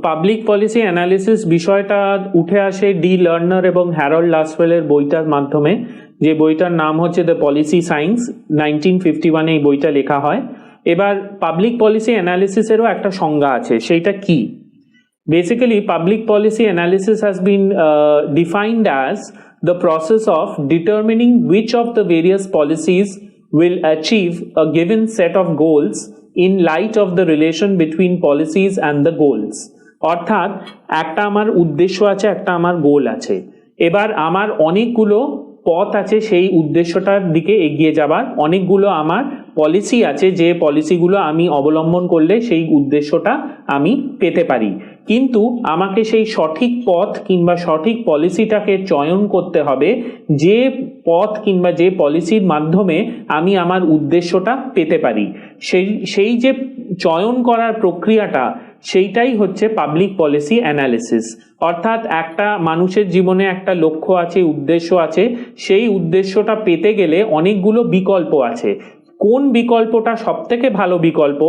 Public policy analysis বিষয়টা উঠে আসে ডি লার্নার এবং হ্যারল্ড লাসওয়েলের বইটার মাধ্যমে, যে বইটার নাম হচ্ছে দ্য পলিসি সায়েন্স। 1951 এই বইটা লেখা হয়। এবার পাবলিক পলিসি অ্যানালিসিসেরও একটা সংজ্ঞা আছে, সেইটা কি? Basically, public policy analysis has been defined as the process of determining which of the various policies will achieve a given set of goals in light of the relation between policies and the goals. অর্থাৎ একটা আমার উদ্দেশ্য আছে, একটা আমার গোল আছে। এবার আমার অনেকগুলো পথ আছে সেই উদ্দেশ্যটার দিকে এগিয়ে যাবার, অনেকগুলো আমার পলিসি আছে যে পলিসিগুলো আমি অবলম্বন করলে সেই উদ্দেশ্যটা আমি পেতে পারি। কিন্তু আমাকে সেই সঠিক পথ কিংবা সঠিক পলিসিটাকে চয়ন করতে হবে, যে পথ কিংবা যে পলিসির মাধ্যমে আমি আমার উদ্দেশ্যটা পেতে পারি। সেই যে চয়ন করার প্রক্রিয়াটা, সেইটাই হচ্ছে পাবলিক পলিসি অ্যানালিসিস। অর্থাৎ একটা মানুষের জীবনে একটা লক্ষ্য আছে, উদ্দেশ্য আছে, সেই উদ্দেশ্যটা পেতে গেলে অনেকগুলো বিকল্প আছে। কোন বিকল্পটা সবথেকে ভালো বিকল্প,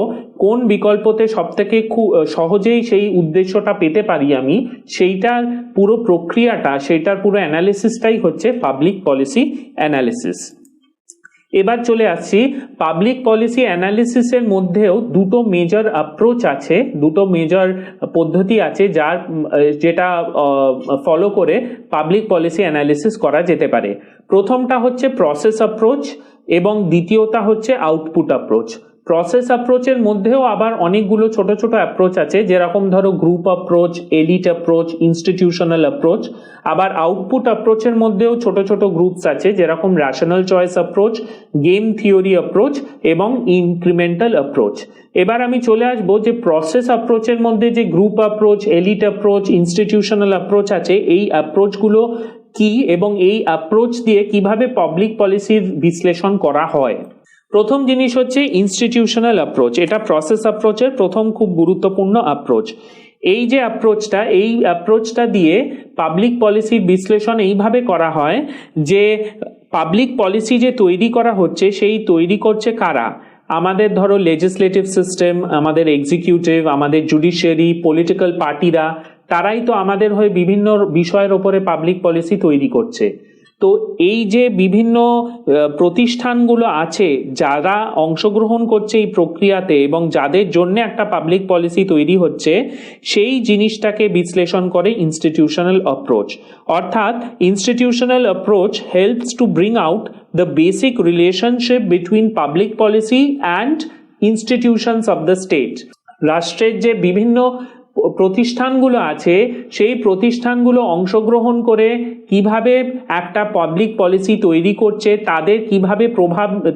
কোন বিকল্পতে সবথেকে সহজেই সেই উদ্দেশ্যটা পেতে পারি আমি, সেইটার পুরো প্রক্রিয়াটা, সেইটার পুরো অ্যানালিসিসটাই হচ্ছে পাবলিক পলিসি অ্যানালিসিস। এবার চলে আসছি পাবলিক পলিসি অ্যানালিসিসের মধ্যেও দুটো মেজর অ্যাপ্রোচ আছে, দুটো মেজর পদ্ধতি আছে যেটা ফলো করে পাবলিক পলিসি অ্যানালিসিস করা যেতে পারে। প্রথমটা হচ্ছে প্রসেস অ্যাপ্রোচ এবং দ্বিতীয়টা হচ্ছে আউটপুট অ্যাপ্রোচ। প্রসেস অ্যাপ্রোচের মধ্যেও আবার অনেকগুলো ছোট ছোট অ্যাপ্রোচ আছে, যেরকম ধরো group approach, elite approach, institutional approach. আবার আউটপুট অ্যাপ্রোচের মধ্যেও ছোট ছোট গ্রুপস আছে, যেরকম rational choice approach, game theory approach এবং ইনক্রিমেন্টাল অ্যাপ্রোচ। এবার আমি চলে আসবো যে প্রসেস অ্যাপ্রোচের মধ্যে যে group approach, elite approach, institutional approach আছে, এই অ্যাপ্রোচগুলো কি এবং এই অ্যাপ্রোচ দিয়ে কিভাবে পাবলিক পলিসির বিশ্লেষণ করা হয়। প্রথম জিনিস হচ্ছে ইনস্টিটিউশনাল অ্যাপ্রোচ। এটা প্রসেস অ্যাপ্রোচের প্রথম খুব গুরুত্বপূর্ণ অ্যাপ্রোচ। এই যে অ্যাপ্রোচটা, এই অ্যাপ্রোচটা দিয়ে পাবলিক পলিসির বিশ্লেষণ এইভাবে করা হয় যে পাবলিক পলিসি যে তৈরি করা হচ্ছে, সেই তৈরি করছে কারা? আমাদের ধরো লেজিসলেটিভ সিস্টেম, আমাদের এক্সিকিউটিভ, আমাদের জুডিশিয়ারি, পলিটিক্যাল পার্টিরা, তারাই তো আমাদের হয়ে বিভিন্ন বিষয়ের ওপরে পাবলিক পলিসি তৈরি করছে। তো এই যে বিভিন্ন প্রতিষ্ঠানগুলো আছে যারা অংশগ্রহণ করছে এই প্রক্রিয়াতে এবং যাদের জন্য একটা পাবলিক পলিসি তৈরি হচ্ছে, সেই জিনিসটাকে বিশ্লেষণ করে ইনস্টিটিউশনাল অ্যাপ্রোচ। অর্থাৎ institutional approach helps to bring out the basic relationship between public policy and institutions of the state. রাষ্ট্রের যে বিভিন্ন প্রতিষ্ঠানগুলো আছে, সেই প্রতিষ্ঠানগুলো অংশগ্রহণ করে কিভাবে একটা পাবলিক পলিসি তৈরি করছে,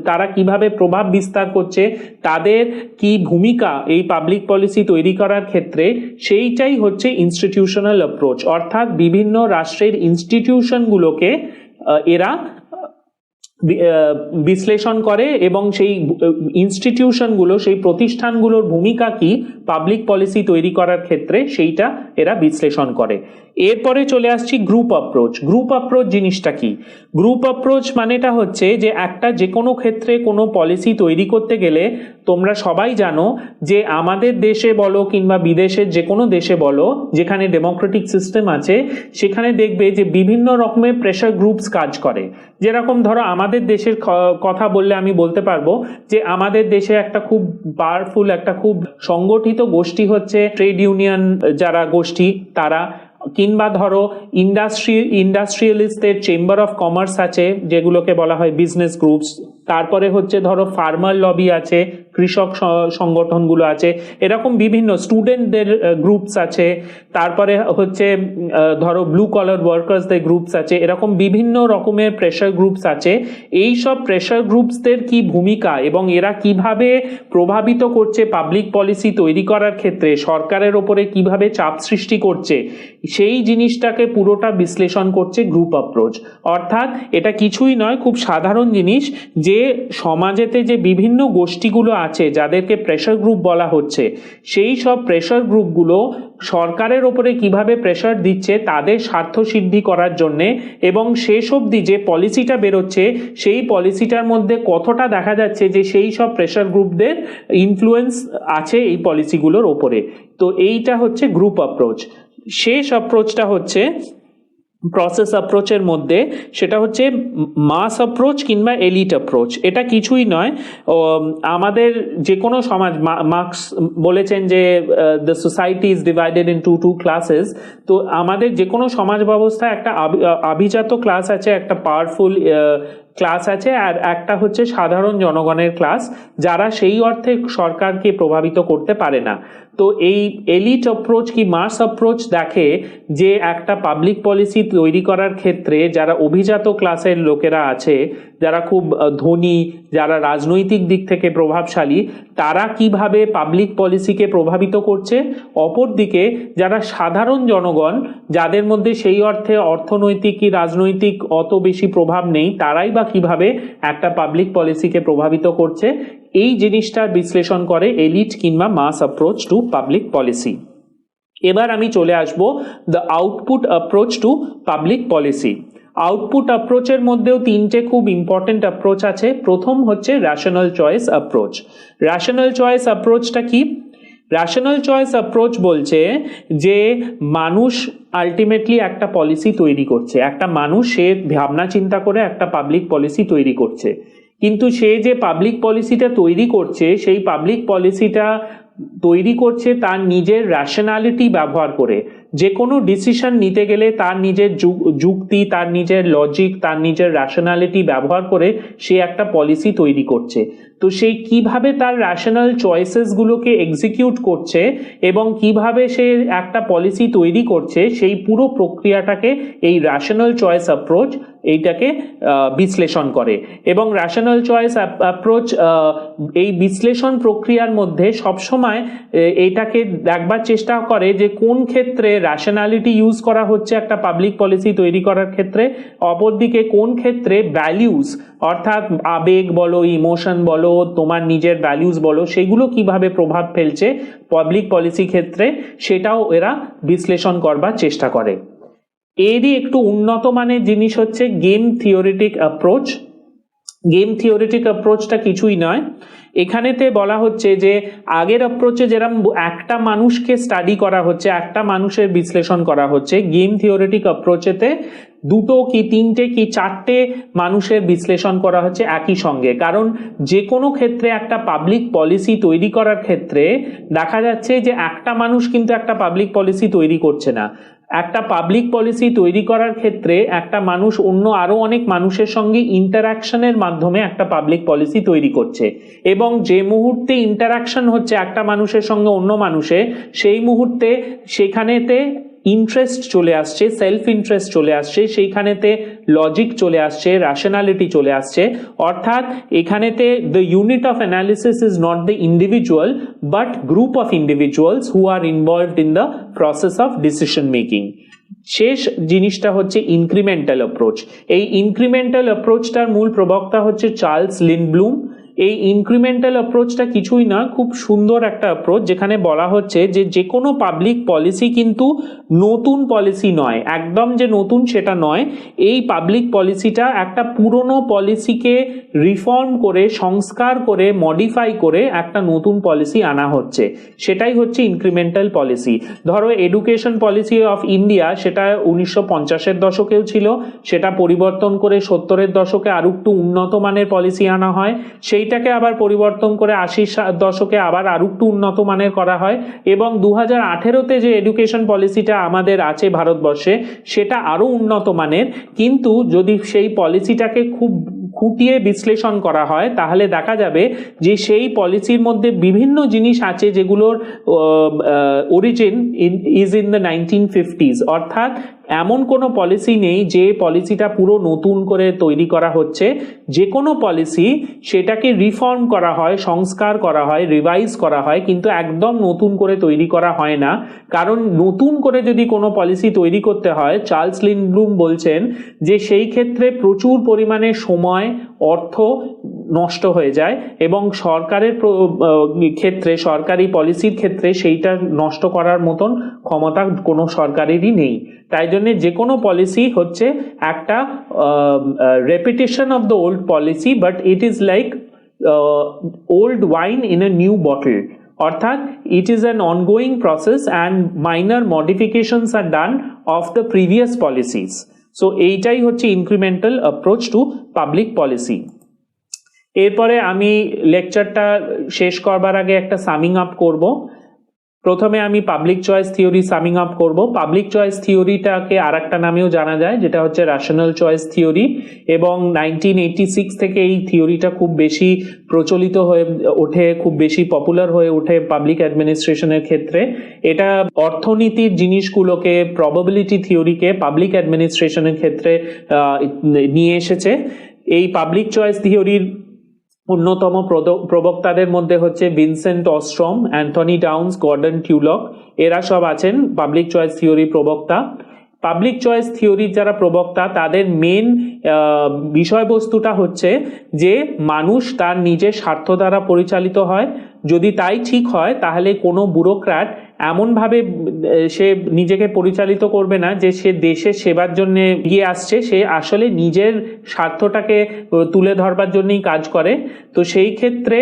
তারা কিভাবে প্রভাব বিস্তার করছে, তাদের কি ভূমিকা এই পাবলিক পলিসি তৈরি করার ক্ষেত্রে, সেইটাই হচ্ছে ইনস্টিটিউশনাল অ্যাপ্রোচ। অর্থাৎ বিভিন্ন রাষ্ট্রের ইনস্টিটিউশনগুলোকে এরা বিশ্লেষণ করে এবং সেই ইনস্টিটিউশনগুলো, সেই প্রতিষ্ঠানগুলোর ভূমিকা কি পাবলিক পলিসি তৈরি করার ক্ষেত্রে, সেইটা এরা বিশ্লেষণ করে। এরপরে চলে আসছি গ্রুপ অ্যাপ্রোচ। গ্রুপ অ্যাপ্রোচ জিনিসটা কি? গ্রুপ অ্যাপ্রোচ মানেটা হচ্ছে যে একটা যে কোনো ক্ষেত্রে কোনো পলিসি তৈরি করতে গেলে তোমরা সবাই জানো যে আমাদের দেশে বলো কিংবা বিদেশের যে কোনো দেশে বলো, যেখানে ডেমোক্রেটিক সিস্টেম আছে, সেখানে দেখবে যে বিভিন্ন রকমের প্রেশার গ্রুপস কাজ করে। যেরকম ধরো আমাদের দেশের কথা বললে আমি বলতে পারবো যে আমাদের দেশে একটা খুব পাওয়ারফুল, একটা খুব সংগঠিত গোষ্ঠী হচ্ছে ট্রেড ইউনিয়ন যারা গোষ্ঠী, তারা, কিংবা ধরো ইন্ডাস্ট্রিয়ালিস্টদের চেম্বার অফ কমার্স আছে, যেগুলোকে বলা হয় বিজনেস গ্রুপস। তারপরে হচ্ছে ধরো ফার্মার লবি আছে, কৃষক সংগঠনগুলো আছে, এরকম বিভিন্ন স্টুডেন্টদের গ্রুপস আছে। তারপরে হচ্ছে ধরো ব্লু কলার ওয়ার্কার্সদের গ্রুপস আছে, এরকম বিভিন্ন রকমের প্রেশার গ্রুপস আছে। এই সব প্রেশার গ্রুপসদের কি ভূমিকা এবং এরা কিভাবে প্রভাবিত করছে পাবলিক পলিসি তৈরি করার ক্ষেত্রে, সরকারের ওপরে কিভাবে চাপ সৃষ্টি করছে, সেই জিনিসটাকে পুরোটা বিশ্লেষণ করছে গ্রুপ অ্যাপ্রোচ। অর্থাৎ এটা কিছুই নয়, খুব সাধারণ জিনিস, যে সমাজেতে যে বিভিন্ন গোষ্ঠীগুলো আছে যাদেরকে প্রেশার গ্রুপ বলা হচ্ছে, সেই সব প্রেশার গ্রুপগুলো সরকারের ওপরে কিভাবে প্রেশার দিচ্ছে তাদের স্বার্থ সিদ্ধি করার জন্যে, এবং শেষ অবধি যে পলিসিটা বেরোচ্ছে সেই পলিসিটার মধ্যে কতটা দেখা যাচ্ছে যে সেই সব প্রেশার গ্রুপদের ইনফ্লুয়েন্স আছে এই পলিসিগুলোর ওপরে। তো এইটা হচ্ছে গ্রুপ অ্যাপ্রোচ। শেষ অ্যাপ্রোচটা হচ্ছে প্রসেস অ্যাপ্রোচের মধ্যে, সেটা হচ্ছে মাস অ্যাপ্রোচ কিংবা এলিট অ্যাপ্রোচ। এটা কিছুই নয়, আমাদের যে কোনো সমাজ, মার্কস বলেছেন যে the society is divided into classes. তো আমাদের যে কোনো সমাজ ব্যবস্থায় একটা আভিজাত ক্লাস আছে, একটা পাওয়ারফুল ক্লাস আছে, আর একটা হচ্ছে সাধারণ জনগণের ক্লাস, যারা সেই অর্থে সরকারকে প্রভাবিত করতে পারে না। তো এই এলিট অ্যাপ্রোচ কি মাস অ্যাপ্রোচ দেখে যে একটা পাবলিক পলিসি তৈরি করার ক্ষেত্রে যারা অভিজাত ক্লাসের লোকেরা আছে, যারা খুব ধনী, যারা রাজনৈতিক দিক থেকে প্রভাবশালী, তারা কিভাবে পাবলিক পলিসিকে প্রভাবিত করছে। অপরদিকে যারা সাধারণ জনগণ, যাদের মধ্যে সেই অর্থে অর্থনৈতিক কি রাজনৈতিক অত বেশি প্রভাব নেই, তারাই বা কিভাবে একটা পাবলিক পলিসিকে প্রভাবিত করছে, এই জিনিসটার বিশ্লেষণ করে এলিট কিংবা mass approach to public policy. এবার আমি চলে আসব the output approach to public policy. Output অ্যাপ্রোচের মধ্যেও তিনটে খুব ইম্পর্টেন্ট অ্যাপ্রোচ আছে। প্রথম হচ্ছে rational choice approach. Rational choice অ্যাপ্রোচটা কি? র্যাশনাল চয়েস অ্যাপ্রোচ বলছে যে মানুষ আলটিমেটলি একটা পলিসি তৈরি করছে, একটা মানুষ সে ভাবনা চিন্তা করে একটা পাবলিক পলিসি তৈরি করছে, কিন্তু সে যে পাবলিক পলিসিটা তৈরি করছে সেই পাবলিক পলিসিটা তৈরি করছে তার নিজের র্যাশনালিটি ব্যবহার করে। যে কোনো ডিসিশন নিতে গেলে তার নিজের যুক্তি, তার নিজের লজিক, তার নিজের র্যাশনালিটি ব্যবহার করে সে একটা পলিসি তৈরি করছে। তো সেই কিভাবে তার র্যাশনাল চয়েসেসগুলোকে এক্সিকিউট করছে এবং কিভাবে সে একটা পলিসি তৈরি করছে, সেই পুরো প্রক্রিয়াটাকে এই র্যাশনাল চয়েস অ্যাপ্রোচ এইটাকে বিশ্লেষণ করে। এবং র্যাশনাল চয়েস অ্যাপ্রোচ এই বিশ্লেষণ প্রক্রিয়ার মধ্যে সবসময় এইটাকে দেখবার চেষ্টা করে যে কোন ক্ষেত্রে র্যাশনালিটি ইউজ করা হচ্ছে একটা পাবলিক পলিসি তৈরি করার ক্ষেত্রে, অপরদিকে কোন ক্ষেত্রে ভ্যালিউজ, অর্থাৎ আবেগ বলো, ইমোশন বলো, তোমার নিজের ভ্যালিউজ বলো, সেগুলো কিভাবে প্রভাব ফেলছে পাবলিক পলিসি ক্ষেত্রে, সেটাও এরা বিশ্লেষণ করবার চেষ্টা করে। এরই একটু উন্নত মানের জিনিস হচ্ছে গেম থিওরিটিক অ্যাপ্রোচ। গেম থিওরিটিক অ্যাপ্রোচটা কিছুই নয়, এখানেতে বলা হচ্ছে যে আগের অ্যাপ্রোচে যেরকম একটা মানুষকে স্টাডি করা হচ্ছে, একটা মানুষের বিশ্লেষণ করা হচ্ছে, গেম থিওরিটিক অ্যাপ্রোচেতে দুটো কি তিনটে কি চারটে মানুষের বিশ্লেষণ করা হচ্ছে একই সঙ্গে। কারণ যে কোনো ক্ষেত্রে একটা পাবলিক পলিসি তৈরি করার ক্ষেত্রে দেখা যাচ্ছে যে একটা মানুষ কিন্তু একটা পাবলিক পলিসি তৈরি করছে না। একটা পাবলিক পলিসি তৈরি করার ক্ষেত্রে একটা মানুষ অন্য আরো অনেক মানুষের সঙ্গে ইন্টারাকশনের মাধ্যমে একটা পাবলিক পলিসি তৈরি করছে, এবং যে মুহূর্তে ইন্টারাকশন হচ্ছে একটা মানুষের সঙ্গে অন্য মানুষে, সেই মুহূর্তে সেখানেতে ইন্টারেস্ট চলে আসছে, সেলফ ইন্টারেস্ট চলে আসছে, সেইখানেতে লজিক চলে আসছে, র্যাশনালিটি চলে আসছে। অর্থাৎ এখানেতে the unit of analysis is not the individual but group of individuals who are involved in the process of decision making. শেষ জিনিসটা হচ্ছে ইনক্রিমেন্টাল অ্যাপ্রোচ। এই ইনক্রিমেন্টাল অ্যাপ্রোচটার মূল প্রবক্তা হচ্ছে চার্লস লিন্ডব্লুম। এই ইনক্রিমেন্টাল অ্যাপ্রোচটা কিছুই না, খুব সুন্দর একটা অ্যাপ্রোচ, যেখানে বলা হচ্ছে যে কোনো পাবলিক পলিসি কিন্তু নতুন পলিসি নয়, একদম যে নতুন সেটা নয়। এই পাবলিক পলিসিটা একটা পুরনো পলিসিকে রিফর্ম করে, সংস্কার করে, মডিফাই করে একটা নতুন পলিসি আনা হচ্ছে, সেটাই হচ্ছে ইনক্রিমেন্টাল পলিসি। ধরো এডুকেশন পলিসি অফ ইন্ডিয়া, সেটা 1950-এর দশকেও ছিল, সেটা পরিবর্তন করে 70-এর দশকে আরো একটু উন্নত মানের পলিসি আনা হয়, সেইটাকে আবার পরিবর্তন করে 80-এর দশকে আবার আরো একটু উন্নত মানের করা হয়, এবং 2018-তে যে এডুকেশন পলিসিটা আমাদের আছে ভারতবর্ষে, সেটা আরো উন্নত মানের। কিন্তু যদি সেই পলিসিটাকে খুব খুঁটিয়ে বিশ্লেষণ করা হয় তাহলে দেখা যাবে যে সেই পলিসির মধ্যে বিভিন্ন জিনিস আছে যেগুলোর origin is in the 1950s। অর্থাৎ এমন কোনো পলিসি নেই যে পলিসিটা পুরো নতুন করে তৈরি করা হচ্ছে। যে কোনো পলিসি সেটাকে রিফর্ম করা হয়, সংস্কার করা হয়, রিভাইজ করা হয়, কিন্তু একদম নতুন করে তৈরি করা হয় না। কারণ নতুন করে যদি কোনো পলিসি তৈরি করতে হয়, চার্লস লিন্ডব্লুম বলছেন যে সেই ক্ষেত্রে প্রচুর পরিমাণে সময়, অর্থ নষ্ট হয়ে যায় এবং সরকারের ক্ষেত্রে, সরকারি পলিসির ক্ষেত্রে সেইটা নষ্ট করার মতন ক্ষমতা কোনো সরকারেরই নেই। তাই জন্য যে কোনো পলিসি হচ্ছে একটা repetition of the old policy, but it is like old wine in a new bottle, অর্থাৎ it is an ongoing process and minor modifications are done of the previous policies. So এইটাই হচ্ছে incremental approach to public policy. এরপরে আমি লেকচারটা শেষ করবার আগে একটা summing up করব। প্রথমে আমি public choice theory summing up করব। পাবলিক চয়েস থিওরিটাকে আর একটা নামেও জানা যায়, যেটা হচ্ছে রেশনাল চয়েস থিওরি, এবং 1986 থেকে এই থিওরিটা খুব বেশি প্রচলিত হয়ে ওঠে, খুব বেশি পপুলার হয়ে ওঠে পাবলিক অ্যাডমিনিস্ট্রেশনের ক্ষেত্রে। এটা অর্থনীতির জিনিসগুলোকে, প্রবাবিলিটি থিওরিকে পাবলিক অ্যাডমিনিস্ট্রেশনের ক্ষেত্রে নিয়ে এসেছে। এই পাবলিক চয়েস থিওরির অন্যতম প্রবক্তাদের মধ্যে হচ্ছে Vincent Ostrom, Anthony Downs, Gordon Tullock, এরা সব আছেন পাবলিক চয়েস থিওরি প্রবক্তা। পাবলিক চয়েস থিওরির যারা প্রবক্তা তাদের মেন বিষয়বস্তুটা হচ্ছে যে মানুষ তার নিজের স্বার্থ দ্বারা পরিচালিত হয়। যদি তাই ঠিক হয় তাহলে কোনো ব্যুরোক্র্যাট এমনভাবে সে নিজেকে পরিচালিত করবে না যে সে দেশের সেবার জন্য এগিয়ে আসছে, সে আসলে নিজের স্বার্থটাকে তুলে ধরবার জন্যই কাজ করে। তো সেই ক্ষেত্রে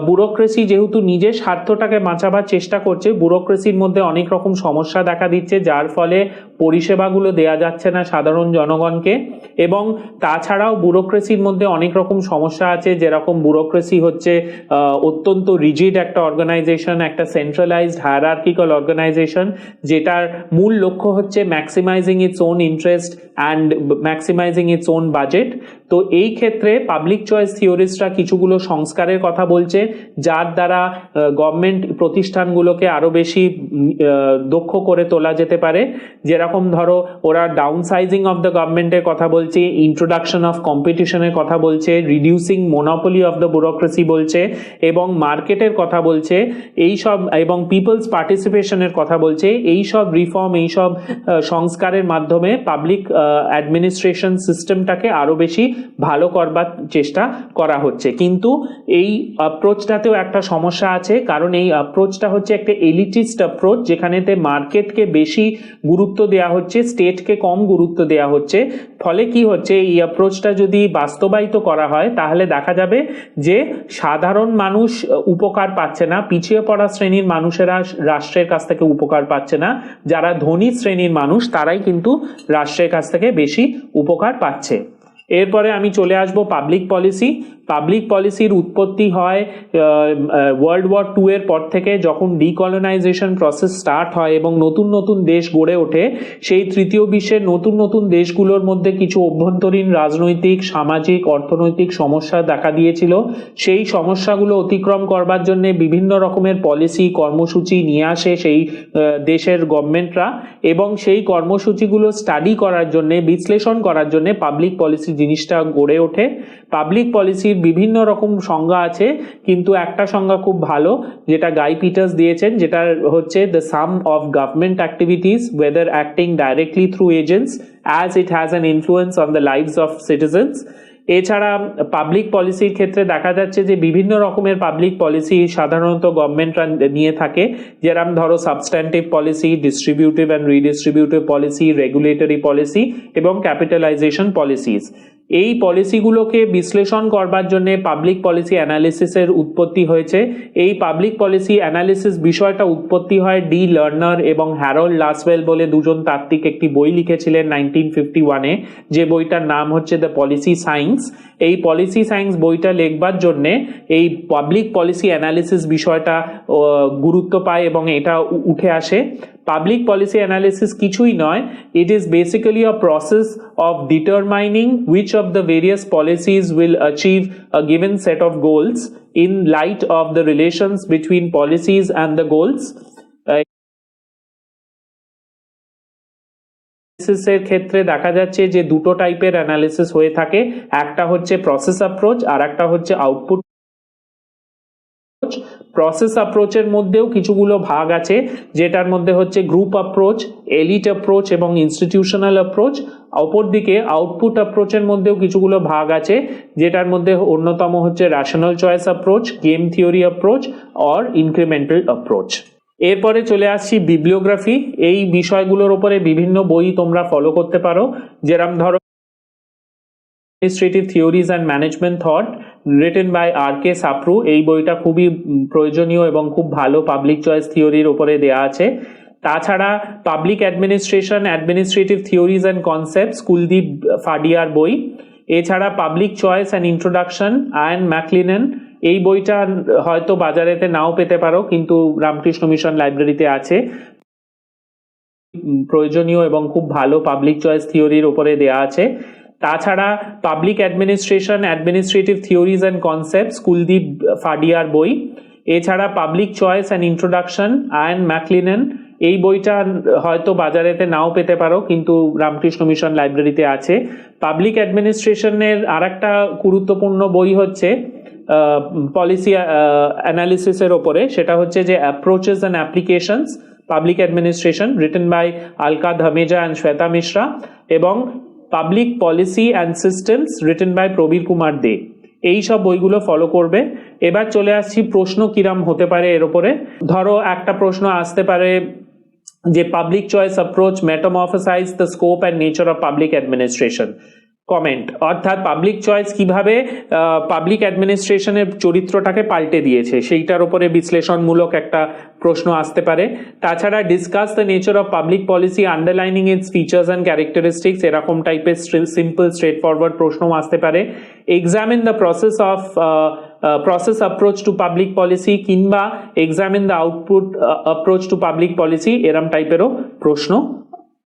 ব্যুরোক্রেসি যেহেতু নিজের স্বার্থটাকে বাঁচাবার চেষ্টা করছে, ব্যুরোক্রেসির মধ্যে অনেক রকম সমস্যা দেখা দিচ্ছে, যার ফলে পরিষেবাগুলো দেয়া যাচ্ছে না সাধারণ জনগণকে। এবং তাছাড়াও ব্যুরোক্রেসির মধ্যে অনেক রকম সমস্যা আছে, যেরকম ব্যুরোক্রেসি হচ্ছে অত্যন্ত রিজিড একটা অর্গানাইজেশন, একটা সেন্ট্রালাইজড হায়ারার্কিক্যাল অর্গানাইজেশন, যেটার মূল লক্ষ্য হচ্ছে maximising its own interest and maximising its own budget. তো এই ক্ষেত্রে পাবলিক চয়েস থিওরিস্টরা কিছুগুলো সংস্কারের কথা বলছে, যার দ্বারা গভর্নমেন্ট প্রতিষ্ঠানগুলোকে আরো বেশি দক্ষ করে তোলা যেতে পারে। যেরকম ধরো ওরা ডাউন সাইজিং অফ দ্য গভর্নমেন্টের কথা বলছে, ইন্ট্রোডাকশন অফ কম্পিটিশনের কথা বলছে, reducing monopoly of the bureaucracy বলছে, এবং মার্কেটের কথা বলছে, এই সব, এবং পিপলস পার্টিসিপেশনের কথা বলছে। এই সব রিফর্ম, এই সব সংস্কারের মাধ্যমে পাবলিক অ্যাডমিনিস্ট্রেশন সিস্টেমটাকে আরো বেশি ভালো করবার চেষ্টা করা হচ্ছে। কিন্তু এই অ্যাপ্রোচটাতেও একটা সমস্যা আছে, কারণ এই অ্যাপ্রোচটা হচ্ছে একটা এলিটিস্ট অ্যাপ্রোচ, যেখানেতে মার্কেটকে বেশি গুরুত্ব দেওয়া হচ্ছে, স্টেটকে কম গুরুত্ব দেওয়া হচ্ছে। ফলে কি হচ্ছে, এই অ্যাপ্রোচটা যদি বাস্তবায়িত করা হয় তাহলে দেখা যাবে যে সাধারণ মানুষ উপকার পাচ্ছে না, পিছিয়ে পড়া শ্রেণীর মানুষেরা রাষ্ট্রের কাছ থেকে উপকার পাচ্ছে না, যারা ধনী শ্রেণীর মানুষ তারাই কিন্তু রাষ্ট্রের কাছ থেকে বেশি উপকার পাচ্ছে। এরপরে আমি চলে আসব পাবলিক পলিসি। পাবলিক পলিসির উৎপত্তি হয় ওয়ার্ল্ড ওয়ার 2 এর পর থেকে, যখন ডিকলোনাইজেশন প্রসেস স্টার্ট হয় এবং নতুন নতুন দেশ গড়ে ওঠে। সেই তৃতীয় বিশ্বের নতুন নতুন দেশগুলোর মধ্যে কিছু অভ্যন্তরীণ রাজনৈতিক, সামাজিক, অর্থনৈতিক সমস্যা দেখা দিয়েছিল। সেই সমস্যাগুলো অতিক্রম করবার জন্য বিভিন্ন রকমের পলিসি, কর্মসূচি নিয়ে আসে সেই দেশের গভর্নমেন্টরা, এবং সেই কর্মসূচিগুলো স্টাডি করার জন্য, বিশ্লেষণ করার জন্য পাবলিক পলিসি জিনিসটা গড়ে ওঠে। পাবলিক পলিসির বিভিন্ন রকম সংজ্ঞা আছে, কিন্তু একটা সংজ্ঞা খুব ভালো যেটা গাই পিটার্স দিয়েছেন, যেটা হচ্ছে the some of government activities whether acting directly through agents as it has an influence on the lives of citizens। এছাড়া পাবলিক পলিসির ক্ষেত্রে দেখা যাচ্ছে যে বিভিন্ন রকমের পাবলিক পলিসি সাধারণত গভর্নমেন্টরা নিয়ে থাকে, যেরকম ধরো substantive policy, distributive and redistributive policy, regulatory policy এবং ক্যাপিটালাইজেশন পলিসিস। এই পলিসিগুলোকে বিশ্লেষণ করবার জন্য পাবলিক পলিসি অ্যানালিসিসের উৎপত্তি হয়েছে। এই পাবলিক পলিসি অ্যানালিসিস বিষয়টা উৎপত্তি হয় ডি লার্নার এবং হ্যারল্ড লাসওয়েল বলে দুজন তাত্ত্বিক একটি বই লিখেছিলেন 1951-এ, যে বইটার নাম হচ্ছে দ্য পলিসি সায়েন্স। এই পলিসি সায়েন্স বইটা লেখবার জন্য এই পাবলিক পলিসি অ্যানালিসিস বিষয়টা গুরুত্ব পায় এবং এটা উঠে আসে। পাবলিক পলিসি অ্যানালিসিস কিছুই নয়, it is basically a process of determining which of the various policies will achieve a given set of goals in light of the relations between policies and the goals। এর ক্ষেত্রে দেখা যাচ্ছে যে দুটো টাইপের analysis হয়ে থাকে, একটা হচ্ছে প্রসেস অ্যাপ্রোচ আর একটা হচ্ছে আউটপুট। প্রসেস অ্যাপ্রোচের মধ্যেও কিছুগুলো ভাগ আছে, যেটার মধ্যে হচ্ছে গ্রুপ অ্যাপ্রোচ, এলিট অ্যাপ্রোচ এবং ইনস্টিটিউশনাল অ্যাপ্রোচ। অপরদিকে আউটপুট অ্যাপ্রোচের মধ্যেও কিছুগুলো ভাগ আছে, যেটার মধ্যে অন্যতম হচ্ছে rational choice approach, game theory approach or incremental approach. এরপরে চলে আসছি বিবলিওগ্রাফি। এই বিষয়গুলোর উপরে বিভিন্ন বই তোমরা ফলো করতে পারো, যেরকম ধরো administrative theories and management thought written by R K. Sapru. এই বইটা খুবই প্রয়োজনীয় এবং খুব ভালো পাবলিক চয়েস থিওরির উপরে দেয়া আছে। তাছাড়া public administration, administrative theories and concepts, Kuldeep ফাডিয়ার বই। এছাড়া public choice and introduction, Iain McLean. এই বইটা হয়তো বাজারেতে নাও পেতে পারো, কিন্তু রামকৃষ্ণ মিশন লাইব্রেরিতে আছে। প্রয়োজনীয় এবং খুব ভালো পাবলিক চয়েস থিওরির উপরে দেয়া আছে। তাছাড়া public administration, administrative theories and concepts, Kuldeep ফাডিয়ার বই। এছাড়া public choice and introduction, Iain McLean. এই বইটা হয়তো বাজারেতে নাও পেতে পারো, কিন্তু রামকৃষ্ণ মিশন লাইব্রেরিতে আছে। পাবলিক অ্যাডমিনিস্ট্রেশনের আর একটা গুরুত্বপূর্ণ বই হচ্ছে পলিসি অ্যানালিসিসের ওপরে, সেটা হচ্ছে যে approaches and applications public administration, written by Alka Dhameja and Shweta Mishra, এবং public policy and systems written by Prabir Kumar De. এই সব বইগুলো ফলো করবে। এবার চলে আসছি প্রশ্ন কিরাম হতে পারে এর উপরে। ধরো একটা প্রশ্ন আসতে পারে যে public choice approach metamorphosize the scope and nature of public administration. Comment, অর্থাৎ পাবলিক চয়েস কিভাবে পাবলিক অ্যাডমিনিস্ট্রেশনের চরিত্রটাকে পাল্টে দিয়েছে, সেইটার উপরে বিশ্লেষণমূলক একটা প্রশ্ন আসতে পারে। তাছাড়া discuss the nature of public policy underlining its features and characteristics, এরকম টাইপের সিম্পল স্ট্রেট ফরওয়ার্ড প্রশ্ন আসতে পারে। Examine the process approach to public policy, কিংবা examine the output approach to public policy, এরম টাইপেরও প্রশ্ন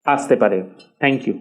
আসতে পারে। Thank you.